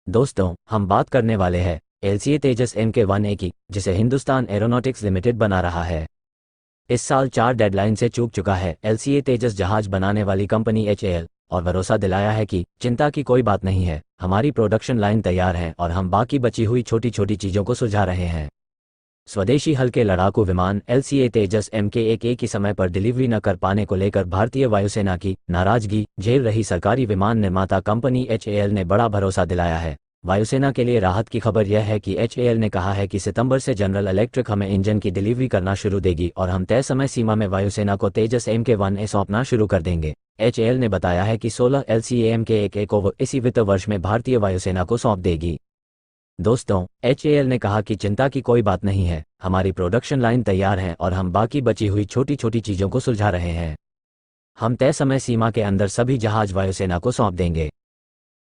दोस्तों, हम बात करने वाले हैं LCA तेजस Mk1A की, जिसे हिंदुस्तान एरोनॉटिक्स लिमिटेड बना रहा है। इस साल 4 डेडलाइन से चूक चुका है LCA तेजस जहाज बनाने वाली कंपनी HAL, और भरोसा दिलाया है कि चिंता की कोई बात नहीं है, हमारी प्रोडक्शन लाइन तैयार है और हम बाकी बची हुई छोटी छोटी चीज़ों को सुलझा रहे हैं। स्वदेशी हल्के लड़ाकू विमान LCA तेजस Mk1A की समय पर डिलीवरी न कर पाने को लेकर भारतीय वायुसेना की नाराजगी झेल रही सरकारी विमान निर्माता कंपनी HAL ने बड़ा भरोसा दिलाया है। वायुसेना के लिए राहत की खबर यह है कि HAL ने कहा है कि सितंबर से जनरल इलेक्ट्रिक हमें इंजन की डिलीवरी करना शुरू देगी और हम तय समय सीमा में वायुसेना को तेजस Mk1A सौंपना शुरू कर देंगे। HAL ने बताया है कि 16 LCA Mk1A को वो इसी वित्त वर्ष में भारतीय वायुसेना को सौंप देगी। दोस्तों, HAL ने कहा कि चिंता की कोई बात नहीं है, हमारी प्रोडक्शन लाइन तैयार है और हम बाकी बची हुई छोटी छोटी चीज़ों को सुलझा रहे हैं। हम तय समय सीमा के अंदर सभी जहाज वायुसेना को सौंप देंगे।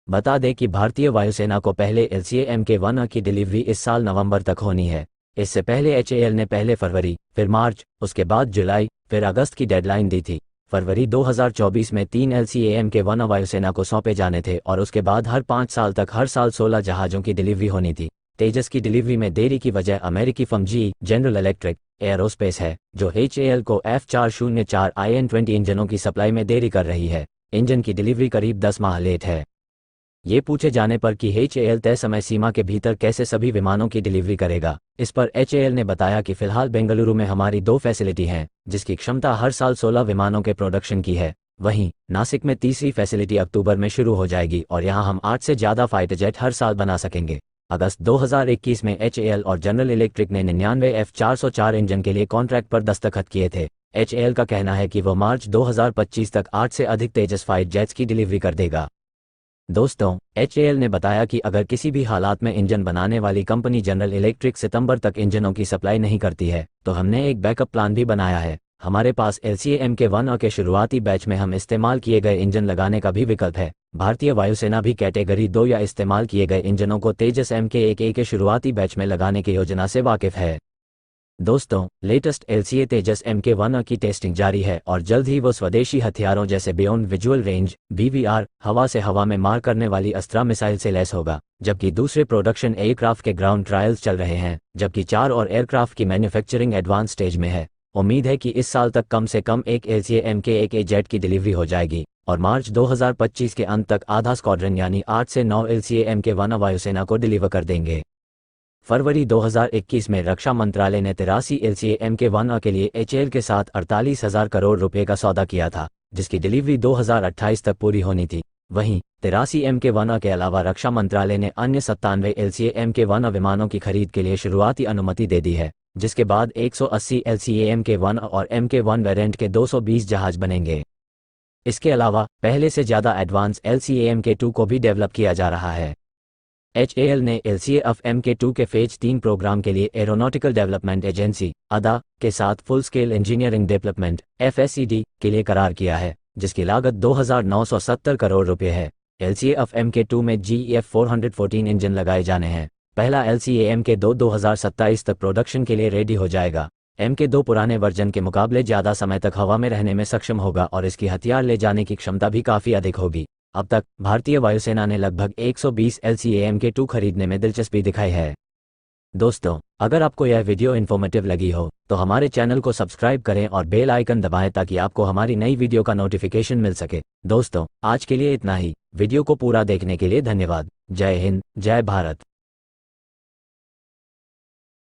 बता दें कि भारतीय वायुसेना को पहले LCA Mk1A की डिलीवरी इस साल नवंबर तक होनी है। इससे पहले HAL ने पहले फरवरी, फिर मार्च, उसके बाद जुलाई, फिर अगस्त की डेडलाइन दी थी। फरवरी 2024 में 3 LCA Mk1A वायुसेना को सौंपे जाने थे और उसके बाद हर 5 साल तक हर साल 16 जहाज़ों की डिलीवरी होनी थी। तेजस की डिलीवरी में देरी की वजह अमेरिकी firm GE general electric aerospace है, जो HAL को F404 IN-20 इंजनों की सप्लाई में देरी कर रही है। इंजन की डिलीवरी करीब 10 माह लेट है। ये पूछे जाने पर कि HAL तय समय सीमा के भीतर कैसे सभी विमानों की डिलीवरी करेगा, इस पर HAL ने बताया कि फिलहाल बेंगलुरु में हमारी 2 फैसिलिटी हैं, जिसकी क्षमता हर साल 16 विमानों के प्रोडक्शन की है। वहीं नासिक में तीसरी फैसिलिटी अक्टूबर में शुरू हो जाएगी और यहां हम 8 से ज़्यादा फाइटर जेट हर साल बना सकेंगे। अगस्त 2021 में HAL और जनरल इलेक्ट्रिक ने 99 F404 इंजन के लिए कॉन्ट्रैक्ट पर दस्तखत किए थे। HAL का कहना है कि वो मार्च 2025 तक 8 से अधिक तेजस फाइटर जेट्स की डिलीवरी कर देगा। दोस्तों, HAL ने बताया कि अगर किसी भी हालात में इंजन बनाने वाली कंपनी जनरल इलेक्ट्रिक सितंबर तक इंजनों की सप्लाई नहीं करती है, तो हमने एक बैकअप प्लान भी बनाया है। हमारे पास LCA Mk1A के शुरुआती बैच में हम इस्तेमाल किए गए इंजन लगाने का भी विकल्प है। भारतीय वायुसेना भी कैटेगरी 2 या इस्तेमाल किए गए इंजनों को तेजस Mk1A के शुरुआती बैच में लगाने की योजना से वाकिफ है। दोस्तों, लेटेस्ट LCA तेजस Mk1A की टेस्टिंग जारी है और जल्द ही वो स्वदेशी हथियारों जैसे बियॉन्ड विजुअल रेंज BVR हवा से हवा में मार करने वाली अस्त्रा मिसाइल से लैस होगा, जबकि दूसरे प्रोडक्शन एयरक्राफ्ट के ग्राउंड ट्रायल्स चल रहे हैं, जबकि 4 और एयरक्राफ्ट की मैन्युफैक्चरिंग एडवांस स्टेज में है। उम्मीद है कि इस साल तक कम से कम एक LCA Mk1A जेट की डिलीवरी हो जाएगी और मार्च 2025 के अंत तक आधा स्क्वाड्रन यानी 8 से 9 LCA Mk1A वायुसेना को डिलीवर कर देंगे। फरवरी 2021 में रक्षा मंत्रालय ने 83 LCA Mk1A के लिए HAL के साथ 48,000 करोड़ रुपए का सौदा किया था, जिसकी डिलीवरी 2028 तक पूरी होनी थी। वहीं 83 Mk1A के अलावा रक्षा मंत्रालय ने अन्य 97 LCA Mk1A विमानों की खरीद के लिए शुरुआती अनुमति दे दी है, जिसके बाद 180 LCA Mk1A और Mk1 वेरिएंट के 220 जहाज बनेंगे। इसके अलावा पहले से ज़्यादा एडवांस LCA Mk2 को भी डेवलप किया जा रहा है। HAL ने LCA Mk2 के फेज 3 प्रोग्राम के लिए एरोनॉटिकल डेवलपमेंट एजेंसी ADA के साथ full scale engineering development FSED के लिए करार किया है, जिसकी लागत 2,970 करोड़ रुपए है। LCA Mk2 में GEF 414 इंजन लगाए जाने हैं। पहला LCA Mk2 2027 तक प्रोडक्शन के लिए रेडी हो जाएगा। Mk2 पुराने वर्जन के मुकाबले ज़्यादा समय तक हवा में रहने में सक्षम होगा और इसकी हथियार ले जाने की क्षमता भी काफ़ी अधिक होगी। अब तक भारतीय वायुसेना ने लगभग 120 LCA Mk2 खरीदने में दिलचस्पी दिखाई है। दोस्तों, अगर आपको यह वीडियो इन्फॉर्मेटिव लगी हो तो हमारे चैनल को सब्सक्राइब करें और बेल आइकन दबाएं ताकि आपको हमारी नई वीडियो का नोटिफिकेशन मिल सके। दोस्तों, आज के लिए इतना ही। वीडियो को पूरा देखने के लिए धन्यवाद। जय हिंद, जय भारत।